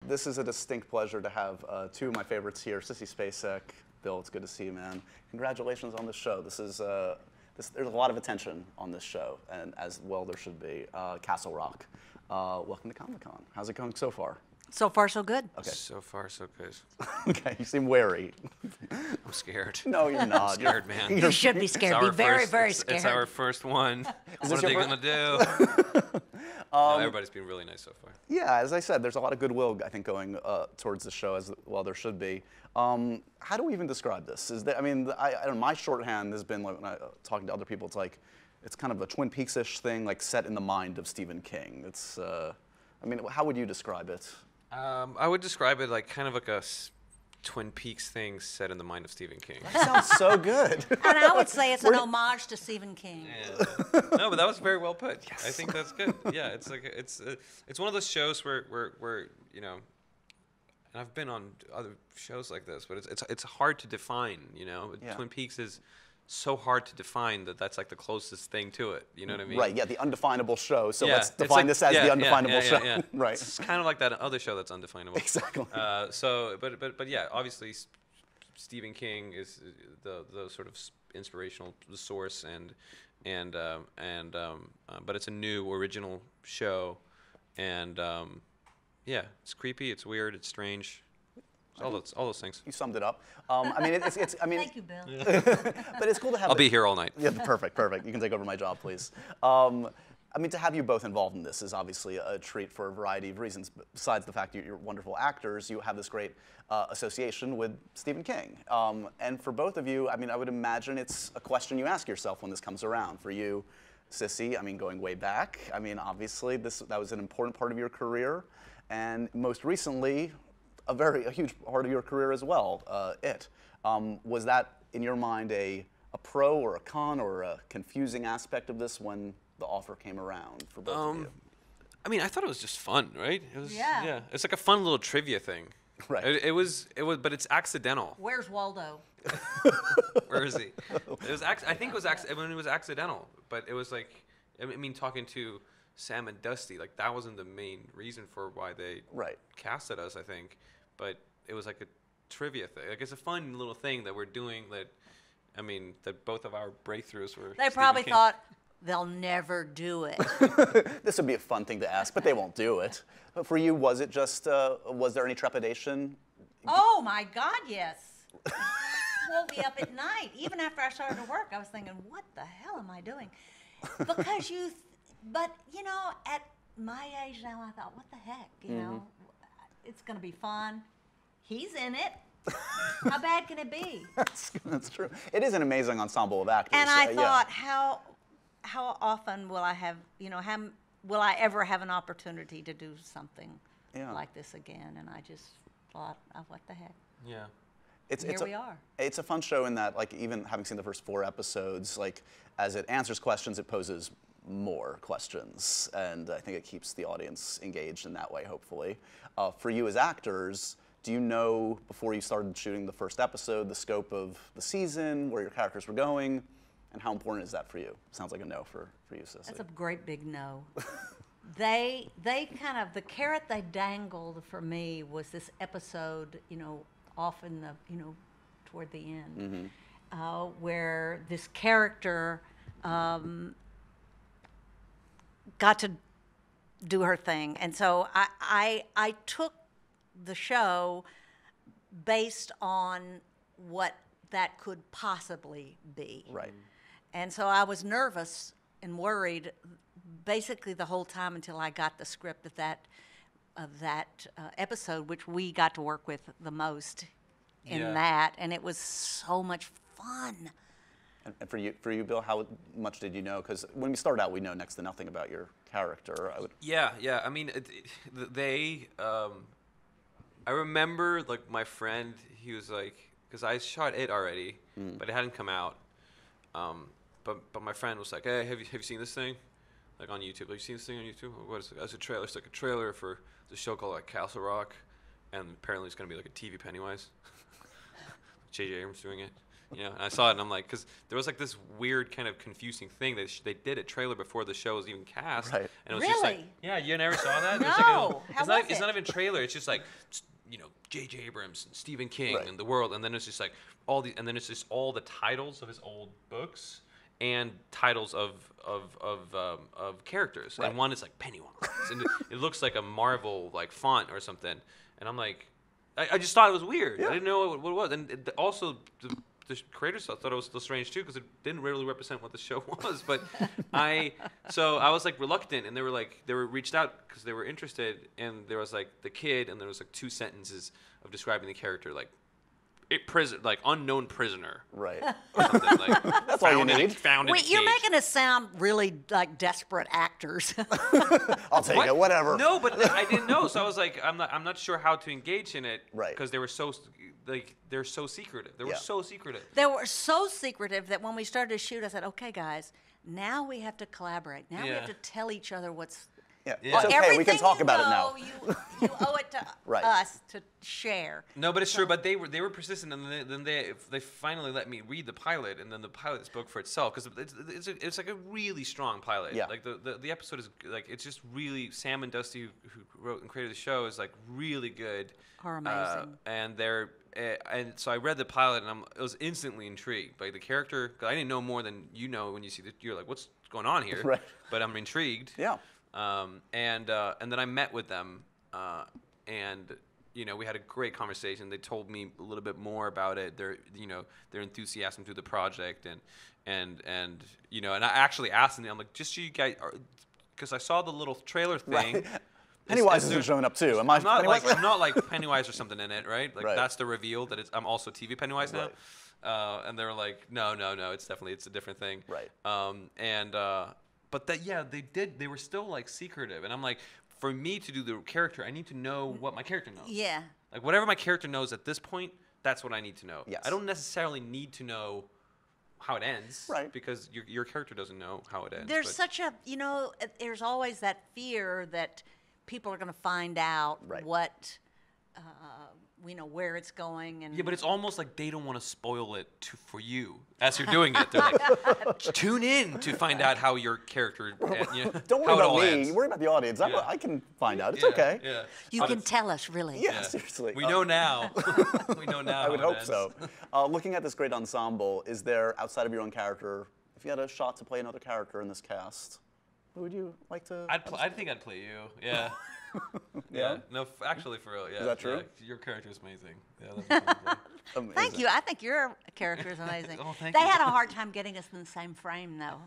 this is a distinct pleasure to have two of my favorites here, Sissy Spacek. Bill, it's good to see you, man. Congratulations on this show. This is there's a lot of attention on this show, and as well there should be. Castle Rock. Welcome to Comic-Con. How's it going so far? So far, so good. Okay. So far, so good. Okay, you seem wary. I'm scared. No, you're not. I'm scared, man. You should be scared. Be very, very scared. It's our first one. What this are they your going to do? No, everybody's been really nice so far. Yeah, as I said, there's a lot of goodwill, I think, going towards the show, as well there should be. How do we even describe this? I don't know, my shorthand has been, like, when talking to other people, it's kind of a Twin Peaks-ish thing, like set in the mind of Stephen King. It's, how would you describe it? I would describe it like kind of like a Twin Peaks thing set in the mind of Stephen King. That sounds so good. And I would say it's an homage to Stephen King. Yeah. No, but that was very well put. Yes. I think that's good. Yeah, it's like it's one of those shows where you know, and I've been on other shows like this, but it's hard to define. You know, Yeah. Twin Peaks is so hard to define that's like the closest thing to it. You know what I mean? Right, yeah, the undefinable show. So Yeah, let's it's define like- this as yeah, the yeah, undefinable yeah, show. yeah. Right. It's kind of like that other show that's undefinable. Exactly. But yeah, obviously Stephen King is the sort of inspirational source, but it's a new original show, and yeah, it's creepy, it's weird, it's strange. All those things. You summed it up. Thank you, Bill. But it's cool to have. I'll be here all night. Yeah, perfect. You can take over my job, please. To have you both involved in this is obviously a treat for a variety of reasons. Besides the fact you're wonderful actors, you have this great association with Stephen King. And for both of you, I would imagine it's a question you ask yourself when this comes around. For you, Sissy, going way back, obviously that was an important part of your career. And most recently, a huge part of your career as well, Was that, in your mind, a pro or a con or a confusing aspect of this when the offer came around for both of you? I thought it was just fun, right? It was, Yeah. It's like a fun little trivia thing. Right. It was, but it's accidental. Where's Waldo? Where is he? I think it was accidental, but it was like, talking to Sam and Dusty, like that wasn't the main reason for why they casted us, I think, but it was like a trivia thing. Like it's a fun little thing that we're doing that both of our breakthroughs were. They probably thought they'll never do it. This would be a fun thing to ask, but they won't do it. But for you, was it just, was there any trepidation? Oh my God, yes. Woke me up at night. Even after I started to work, I was thinking, what the hell am I doing? Because but at my age now, I thought, what the heck, you know? It's going to be fun. He's in it. How bad can it be? That's true. It is an amazing ensemble of actors. And I thought, how often will I have, will I ever have an opportunity to do something like this again? And I just thought, oh, what the heck? Yeah. Here we are. It's a fun show in that, like, even having seen the first 4 episodes, like, as it answers questions, it poses more questions, and I think it keeps the audience engaged in that way, hopefully. For you as actors, do you know, before you started shooting the first episode, the scope of the season, where your characters were going, and how important is that for you? Sounds like a no for you, Sissy. That's a great big no. They kind of, the carrot they dangled for me was this episode, off in the, toward the end, where this character got to do her thing. And so I took the show based on what that could possibly be. Right. And so I was nervous and worried basically the whole time until I got the script of that episode, which we got to work with the most in that, and it was so much fun. And for you, Bill, how much did you know? Because when we started out, we know next to nothing about your character. Yeah. I remember, like, my friend, he was like, because I shot it already, but it hadn't come out. But my friend was like, hey, have you seen this thing? Like, on YouTube. Have you seen this thing on YouTube? What is it? It's a trailer. It's like a trailer for the show called, like, Castle Rock. And apparently it's going to be like a TV Pennywise. J.J. Abrams doing it. You know, and I saw it and I'm like, because there was like this weird kind of confusing thing that they did a trailer before the show was even cast. Right. And it was just like, Really? yeah, you never saw that? No. It's, like How it's was not it? even trailer. It's just like, you know, J.J. Abrams and Stephen King Right. and the world. And then it's just like and then it's just all the titles of his old books and titles of characters. Right. And one is like Pennywise. And it looks like a Marvel like font or something. And I'm like, I just thought it was weird. Yeah. I didn't know what it was. And also, the creators thought it was still strange too because it didn't really represent what the show was. But so I was like reluctant, and they were reached out because they were interested, and there was like the kid, and there was like 2 sentences of describing the character like unknown prisoner. Right. Or something like That's all you need. Found in a Wait, you're cage. making us sound really like desperate actors. I'll take What? it, whatever. No, but I didn't know, so I was like, I'm not sure how to engage in it, Right. Because they were so they're so secretive. They were Yeah. so secretive. They were so secretive that when we started to shoot, I said, "Okay, guys, now we have to collaborate. Now we have Yeah. to tell each other what's." Yeah. Yeah. It's okay. We can Everything talk you about it know, now. You owe it to Right. us to share. No, but it's true. But they were persistent, and then they finally let me read the pilot, and then the pilot spoke for itself because it's like a really strong pilot. Yeah. Like the episode is like it's just really Sam and Dusty who wrote and created the show is like really good. Are amazing. And so I read the pilot, and I was instantly intrigued by the character. 'Cause I didn't know more than you know when you see you're like, what's going on here? Right. But I'm intrigued. Yeah. And then I met with them, and you know we had a great conversation. They told me a little bit more about it. Their enthusiasm through the project, and you know, and I actually asked them. I'm like, just so you guys, because I saw the little trailer thing. Right. Pennywise isn't showing up too. Am I I'm not Pennywise? like I'm not like Pennywise or something in it, right? Like Right. that's the reveal that I'm also TV Pennywise now. Right. And they were like, no, it's a different thing. Right. But they were still like secretive, and I'm like, for me to do the character, I need to know what my character knows. Yeah. Like whatever my character knows at this point, that's what I need to know. Yes. I don't necessarily need to know how it ends, Right. Because your character doesn't know how it ends. There's but- such a, there's always that fear that people are going to find out Right. what, where it's going. And Yeah, but it's almost like they don't want to spoil it for you as you're doing it. They're like, tune in to find out how your character, Don't worry how it about all me. ends. Worry about the audience. Yeah. I can find out. It's Yeah, okay. Yeah. you But can it's- tell us, really. Yeah, yeah. seriously. We know now. We know now. I would how it hope ends. so. Looking at this great ensemble, is there, outside of your own character, if you had a shot to play another character in this cast, who would you like to? I think I'd play you. Yeah. Yeah? No, actually, for real. Yeah. Is that true? Yeah, your character is amazing. Yeah. That'd be fun. Amazing. Thank you. I think your character is amazing. Oh, thank they you. had a hard time getting us in the same frame, though.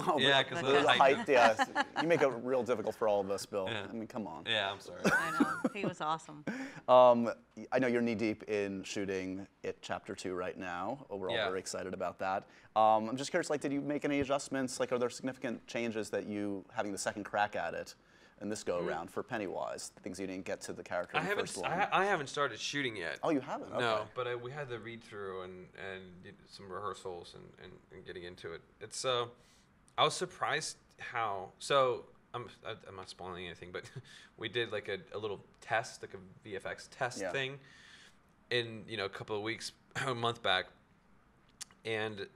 Oh, but Yeah, 'cause the of the height. height. Yeah, you make it real difficult for all of us, Bill. Yeah. I mean, come on. Yeah. I'm sorry. I know. He was awesome. I know you're knee deep in shooting It Chapter 2 right now. We're all Yeah. very excited about that. I'm just curious, like, did you make any adjustments? Like, are there significant changes that you having the second crack at it in this go around for Pennywise? Things you didn't get to the character I in the haven't. first one. I haven't started shooting yet. Oh, you haven't? Okay. No, but we had the read through and did some rehearsals and getting into it. It's I was surprised how I'm not spoiling anything, but we did like a little test, like a VFX test Yeah. thing, in a couple of weeks, a month back, and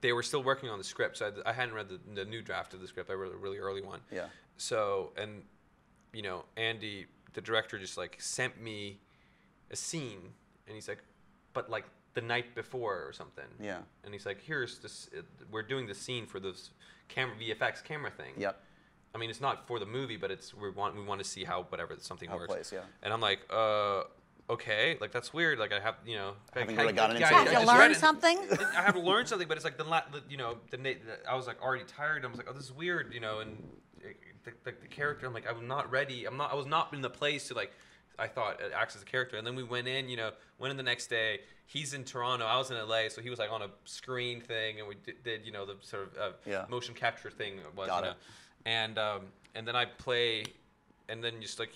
they were still working on the script. So I hadn't read the new draft of the script. I read a really early one. Yeah. So, and, Andy, the director, just like sent me a scene, and he's like, but like the night before or something. Yeah. And he's like, here's this, we're doing the scene for this VFX camera thing. Yep. I mean, it's not for the movie, but we want to see how something How it works. plays, yeah. And I'm like, okay, like that's weird. Like I have, Haven't really gotten into I it Have yet. you just read learned it. something? I have to learn something, but it's like I was like already tired. I was like, oh, this is weird, and the character. I'm like, I'm not ready. I was not in the place to like. I thought act as a character, and then we went in. Went in the next day. He's in Toronto. I was in LA, so he was like on a screen thing, and we did the sort of Yeah. motion capture thing. It was, Got it. And then I play, and then just like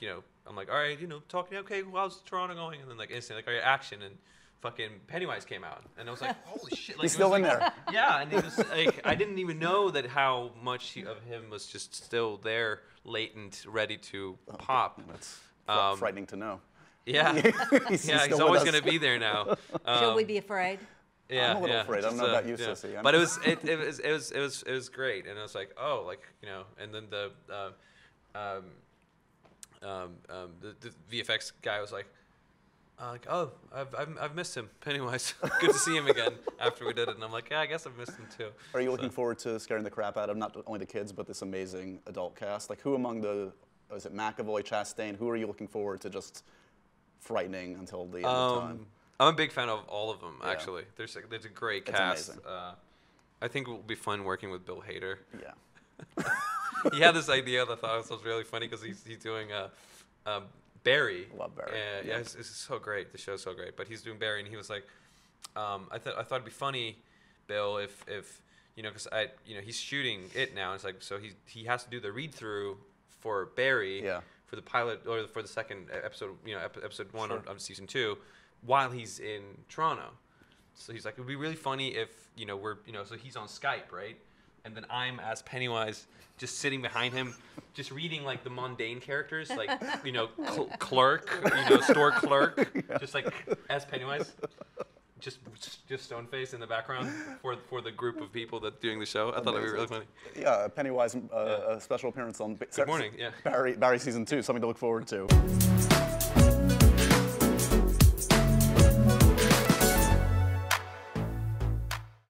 I'm like, all right, talking. Okay, well, how's Toronto going? And then like instantly, like, all right, action, and fucking Pennywise came out, and I was like, holy shit! Like, He's it still was in like- there. Yeah, and it was like I didn't even know that how much of him was just still there, latent, ready to pop. That's frightening to know. Yeah, He's yeah, still he's always with us. gonna be there now. Should we be afraid? Yeah, I'm a little yeah, afraid. I don't just, know about you, yeah. Sissy. But it was great, and I was like, oh, like, you know, and then the VFX guy was like, oh, I've missed him, Pennywise. Good to see him again after we did it, and I'm like, yeah, I guess I've missed him too. Are you looking forward to scaring the crap out of not only the kids but this amazing adult cast? Like, who among is it McAvoy, Chastain? Who are you looking forward to just frightening until the end of time? I'm a big fan of all of them, Yeah. actually. There's a great It's cast. amazing. I think it will be fun working with Bill Hader. Yeah. He had this idea that I thought was really funny because he's doing Barry. Love Barry. Yeah, it's so great. The show's so great. But he's doing Barry, and he was like, I thought it'd be funny, Bill, if you know, because he's shooting it now. And it's like, so he has to do the read through for Barry. Yeah. For the pilot or for the second episode, episode 1 of season 2, while he's in Toronto. So he's like, it would be really funny if so he's on Skype, right? And then I'm as Pennywise, just sitting behind him, just reading like the mundane characters, like clerk, store clerk, just like as Pennywise, just stone face in the background for the group of people that doing the show. I thought it'd be really funny. Yeah, Pennywise, a special appearance on Good morning. Yeah. Barry season 2, something to look forward to.